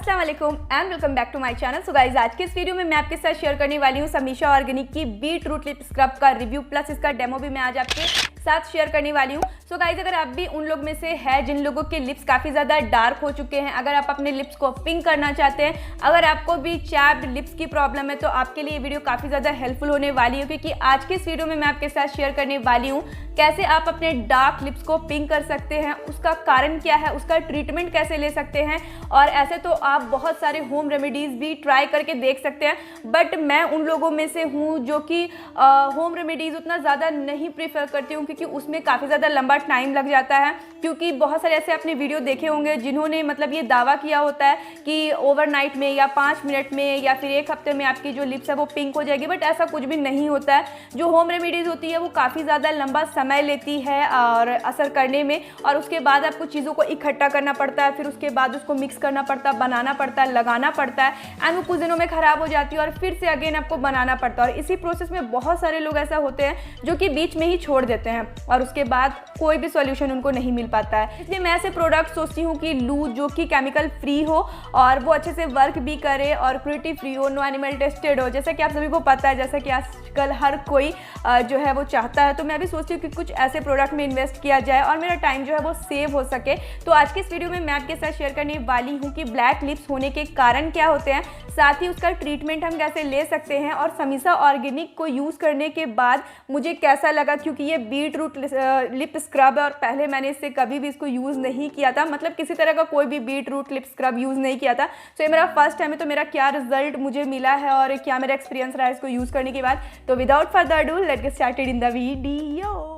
अस्सलाम वालेकुम and welcome back to my channel. So guys, आज के इस वीडियो में मैं आपके साथ शेयर करने वाली हूँ समीशा ऑर्गेनिक की बीट रूट लिप स्क्रब का रिव्यू प्लस इसका डेमो भी मैं आज आपके साथ शेयर करने वाली हूँ। सो गाइज, अगर आप भी उन लोग में से है जिन लोगों के लिप्स काफ़ी ज़्यादा डार्क हो चुके हैं, अगर आप अपने लिप्स को पिंक करना चाहते हैं, अगर आपको भी चैप्ड लिप्स की प्रॉब्लम है, तो आपके लिए ये वीडियो काफ़ी ज़्यादा हेल्पफुल होने वाली है, क्योंकि आज के इस वीडियो में मैं आपके साथ शेयर करने वाली हूँ कैसे आप अपने डार्क लिप्स को पिंक कर सकते हैं, उसका कारण क्या है, उसका ट्रीटमेंट कैसे ले सकते हैं। और ऐसे तो आप बहुत सारे होम रेमेडीज़ भी ट्राई करके देख सकते हैं, बट मैं उन लोगों में से हूँ जो कि होम रेमेडीज़ उतना ज़्यादा नहीं प्रेफर करती हूँ, क्योंकि उसमें काफ़ी ज़्यादा लंबा टाइम लग जाता है। क्योंकि बहुत सारे ऐसे आपने वीडियो देखे होंगे जिन्होंने मतलब ये दावा किया होता है कि ओवरनाइट में या 5 मिनट में या फिर 1 हफ्ते में आपकी जो लिप्स है वो पिंक हो जाएगी, बट ऐसा कुछ भी नहीं होता है। जो होम रेमेडीज़ होती है वो काफ़ी ज़्यादा लंबा समय लेती है और असर करने में, और उसके बाद आपको चीज़ों को इकट्ठा करना पड़ता है, फिर उसके बाद उसको मिक्स करना पड़ता है, बनाना पड़ता है, लगाना पड़ता है, एंड वो कुछ दिनों में ख़राब हो जाती है और फिर से अगेन आपको बनाना पड़ता है। और इसी प्रोसेस में बहुत सारे लोग ऐसा होते हैं जो कि बीच में ही छोड़ देते हैं और उसके बाद कोई भी सॉल्यूशन उनको नहीं मिल पाता है। इसलिए मैं ऐसे प्रोडक्ट सोचती हूँ कि लूँ जो कि केमिकल फ्री हो और वो अच्छे से वर्क भी करे और क्रूएल्टी फ्री हो, नो एनिमल टेस्टेड हो, जैसा कि आप सभी को पता है, जैसा कि आजकल हर कोई जो है वो चाहता है। तो मैं भी सोचती हूँ कि कुछ ऐसे प्रोडक्ट में इन्वेस्ट किया जाए और मेरा टाइम जो है वो सेव हो सके। तो आज की इस वीडियो में मैं आपके साथ शेयर करने वाली हूँ कि ब्लैक लिप्स होने के कारण क्या होते हैं, साथ ही उसका ट्रीटमेंट हम कैसे ले सकते हैं, और समीशा ऑर्गेनिक को यूज़ करने के बाद मुझे कैसा लगा, क्योंकि ये बीट रूट लिप स्क्रब है और पहले मैंने इससे कभी भी इसको यूज़ नहीं किया था, मतलब किसी तरह का कोई भी beetroot lip scrub use नहीं किया था। तो ये मेरा फर्स्ट टाइम है, तो मेरा क्या रिजल्ट मुझे मिला है और क्या मेरा एक्सपीरियंस रहा है इसको यूज़ करने के बाद। तो without further do let's get started in the video.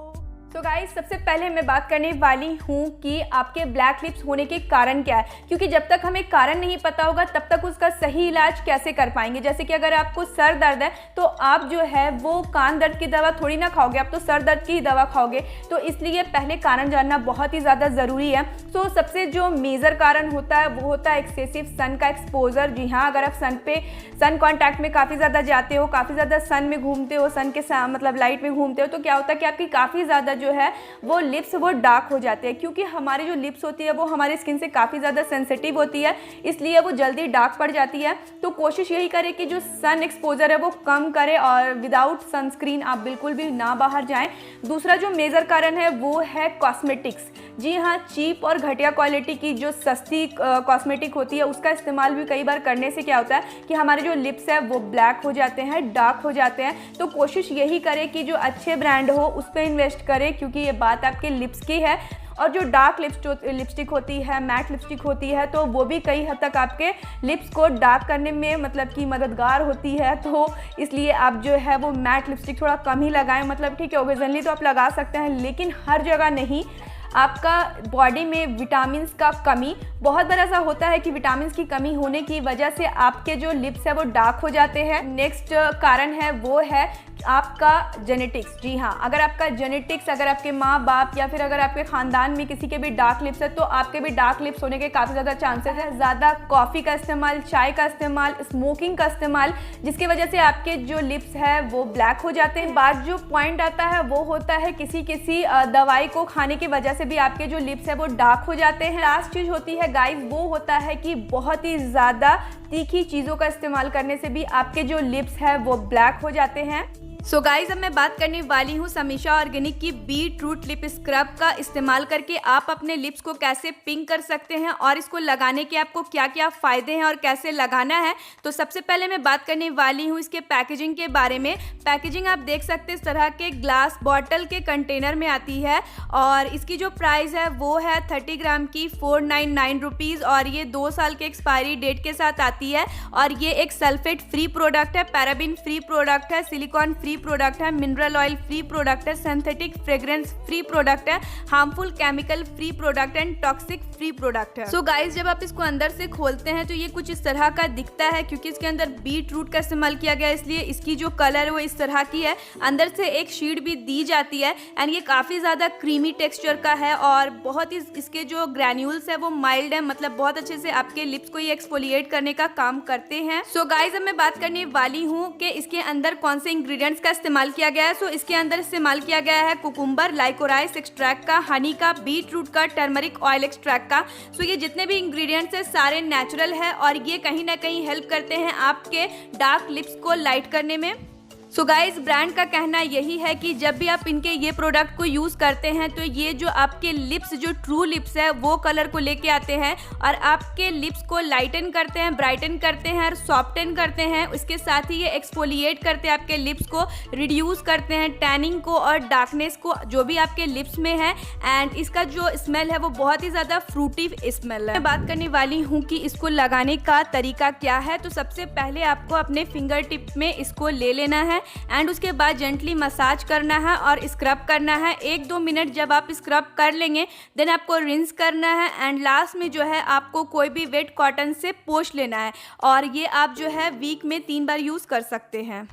तो गाइस, सबसे पहले मैं बात करने वाली हूँ कि आपके ब्लैक लिप्स होने के कारण क्या है, क्योंकि जब तक हमें कारण नहीं पता होगा तब तक उसका सही इलाज कैसे कर पाएंगे। जैसे कि अगर आपको सर दर्द है तो आप जो है वो कान दर्द की दवा थोड़ी ना खाओगे, आप तो सर दर्द की दवा खाओगे। तो इसलिए पहले कारण जानना बहुत ही ज़्यादा ज़रूरी है। तो सबसे जो मेजर कारण होता है वो होता है एक्सेसिव सन का एक्सपोजर। जी हाँ, अगर आप सन कॉन्टैक्ट में काफ़ी ज़्यादा जाते हो, काफ़ी ज़्यादा सन में घूमते हो, सन के मतलब लाइट में घूमते हो, तो क्या होता है कि आपकी काफ़ी ज़्यादा जो है वो लिप्स वो डार्क हो जाते हैं। क्योंकि हमारी जो लिप्स होती है वो हमारी स्किन से काफ़ी ज़्यादा सेंसिटिव होती है, इसलिए वो जल्दी डार्क पड़ जाती है। तो कोशिश यही करें कि जो सन एक्सपोजर है वो कम करें और विदाउट सनस्क्रीन आप बिल्कुल भी ना बाहर जाएं। दूसरा जो मेजर कारण है वो है कॉस्मेटिक्स। जी हाँ, चीप और घटिया क्वालिटी की जो सस्ती कॉस्मेटिक होती है उसका इस्तेमाल भी कई बार करने से क्या होता है कि हमारे जो लिप्स है वो ब्लैक हो जाते हैं, डार्क हो जाते हैं। तो कोशिश यही करें कि जो अच्छे ब्रांड हो उस पर इन्वेस्ट करें, क्योंकि ये बात आपके लिप्स की है। और जो डार्क लिपस्टिक होती है, मैट लिपस्टिक होती है, तो वो भी कई हद तक आपके लिप्स को डार्क करने में मतलब कि मददगार होती है। तो इसलिए आप जो है वो मैट लिपस्टिक थोड़ा कम ही लगाएं। मतलब ठीक है, ओकेजनली तो आप लगा सकते हैं, लेकिन हर जगह नहीं। आपका बॉडी में विटामिन्स का कमी, बहुत बार ऐसा होता है कि विटामिन्स की कमी होने की वजह से आपके जो लिप्स है वो डार्क हो जाते हैं। नेक्स्ट कारण है वो है आपका जेनेटिक्स। जी हाँ, अगर आपका जेनेटिक्स, अगर आपके माँ बाप या फिर अगर आपके ख़ानदान में किसी के भी डार्क लिप्स है तो आपके भी डार्क लिप्स होने के काफ़ी ज़्यादा चांसेस है। ज़्यादा कॉफ़ी का इस्तेमाल, चाय का इस्तेमाल, स्मोकिंग का इस्तेमाल, जिसकी वजह से आपके जो लिप्स है वो ब्लैक हो जाते हैं। बाद जो पॉइंट आता है वो होता है किसी दवाई को खाने की वजह से भी आपके जो लिप्स है वो डार्क हो जाते हैं। लास्ट चीज़ होती है गाइस, वो होता है कि बहुत ही ज़्यादा तीखी चीज़ों का इस्तेमाल करने से भी आपके जो लिप्स है वो ब्लैक हो जाते हैं। सो गाइज, अब मैं बात करने वाली हूँ समीशा ऑर्गेनिक की बीट रूट लिप स्क्रब का इस्तेमाल करके आप अपने लिप्स को कैसे पिंक कर सकते हैं और इसको लगाने के आपको क्या क्या फ़ायदे हैं और कैसे लगाना है। तो सबसे पहले मैं बात करने वाली हूँ इसके पैकेजिंग के बारे में। पैकेजिंग आप देख सकते हैं इस तरह के ग्लास बॉटल के कंटेनर में आती है और इसकी जो प्राइस है वो है 30 ग्राम की 499 रुपीज़, और ये 2 साल के एक्सपायरी डेट के साथ आती है। और ये एक सल्फेट फ्री प्रोडक्ट है, पैराबिन फ्री प्रोडक्ट है, सिलिकॉन फ्री प्रोडक्ट है, मिनरल ऑयल फ्री प्रोडक्ट है, सिंथेटिक फ्रेग्रेंस फ्री प्रोडक्ट है, harmful chemical free product and toxic free product है। सो गाइस, जब आप इसको अंदर से खोलते हैं तो ये कुछ इस तरह का दिखता है, क्योंकि इसके अंदर बीट रूट का इस्तेमाल किया गया है, इसलिए इसकी जो कलर है वो इस तरह की है। अंदर से एक शीट भी दी जाती है एंड ये काफ़ी ज़्यादा क्रीमी टेक्सचर का है और बहुत ही इसके जो ग्रैन्यूल्स है वो माइल्ड है, मतलब बहुत अच्छे से आपके लिप्स को ये एक्सफोलिएट करने का काम करते हैं। सो गाइस, अब मैं बात करने वाली हूँ कि इसके अंदर कौन से इंग्रेडिएंट्स इंग्रेडिएंट्स का इस्तेमाल किया गया है। सो इसके अंदर इस्तेमाल किया गया है कुकुम्बर, लाइकोराइस एक्सट्रैक्ट का, हनी का, बीट रूट का, टर्मरिक ऑयल एक्सट्रैक्ट का। सो ये जितने भी इंग्रेडिएंट्स हैं सारे नेचुरल है और ये कहीं ना कहीं हेल्प करते हैं आपके डार्क लिप्स को लाइट करने में। सो गाइज ब्रांड का कहना यही है कि जब भी आप इनके ये प्रोडक्ट को यूज़ करते हैं तो ये जो आपके लिप्स जो ट्रू लिप्स है वो कलर को लेके आते हैं और आपके लिप्स को लाइटन करते हैं, ब्राइटन करते हैं और सॉफ्टन करते हैं। इसके साथ ही ये एक्सफोलिएट करते हैं आपके लिप्स को, रिड्यूस करते हैं टैनिंग को और डार्कनेस को जो भी आपके लिप्स में है। एंड इसका जो स्मेल है वो बहुत ही ज़्यादा फ्रूटी स्मेल है। मैं बात करने वाली हूँ कि इसको लगाने का तरीका क्या है। तो सबसे पहले आपको अपने फिंगर टिप में इसको ले लेना है एंड उसके बाद जेंटली मसाज करना है और स्क्रब करना है। 1-2 मिनट जब आप स्क्रब कर लेंगे देन आपको रिंस करना है एंड लास्ट में जो है आपको कोई भी वेट कॉटन से पोंछ लेना है और ये आप जो है वीक में 3 बार यूज़ कर सकते हैं।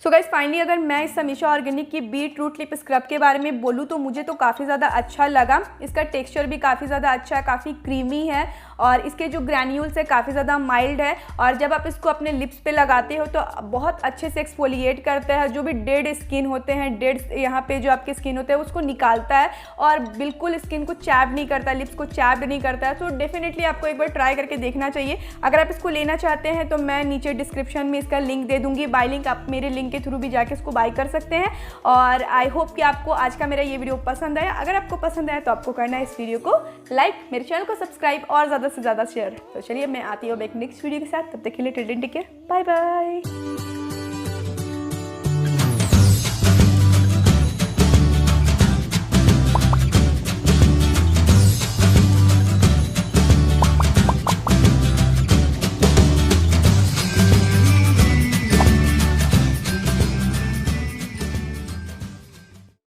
सो गाइस फाइनली अगर मैं इस समीशा ऑर्गेनिक की बीट रूट लिप स्क्रब के बारे में बोलूँ तो मुझे तो काफ़ी ज़्यादा अच्छा लगा। इसका टेक्सचर भी काफ़ी ज़्यादा अच्छा है, काफ़ी क्रीमी है और इसके जो ग्रैन्यूल्स है काफ़ी ज़्यादा माइल्ड है और जब आप इसको अपने लिप्स पे लगाते हो तो बहुत अच्छे से एक्सफोलिएट करता है। जो भी डेड स्किन होते हैं, डेड यहाँ पे जो आपकी स्किन होता है उसको निकालता है और बिल्कुल स्किन को चैप नहीं करता, लिप्स को चैप्ड नहीं करता है। तो डेफिनेटली आपको एक बार ट्राई करके देखना चाहिए। अगर आप इसको लेना चाहते हैं तो मैं नीचे डिस्क्रिप्शन में इसका लिंक दे दूँगी, बाय लिंक। आप मेरे लिंक के थ्रू भी जाके इसको बाय कर सकते हैं। और आई होप कि आपको आज का मेरा ये वीडियो पसंद आया। अगर आपको पसंद आया तो आपको करना है इस वीडियो को लाइक, मेरे चैनल को सब्सक्राइब और ज़्यादा से ज़्यादा शेयर। तो चलिए मैं आती हूँ एक नेक्स्ट वीडियो के साथ। तब तक के लिए till then take care, bye bye.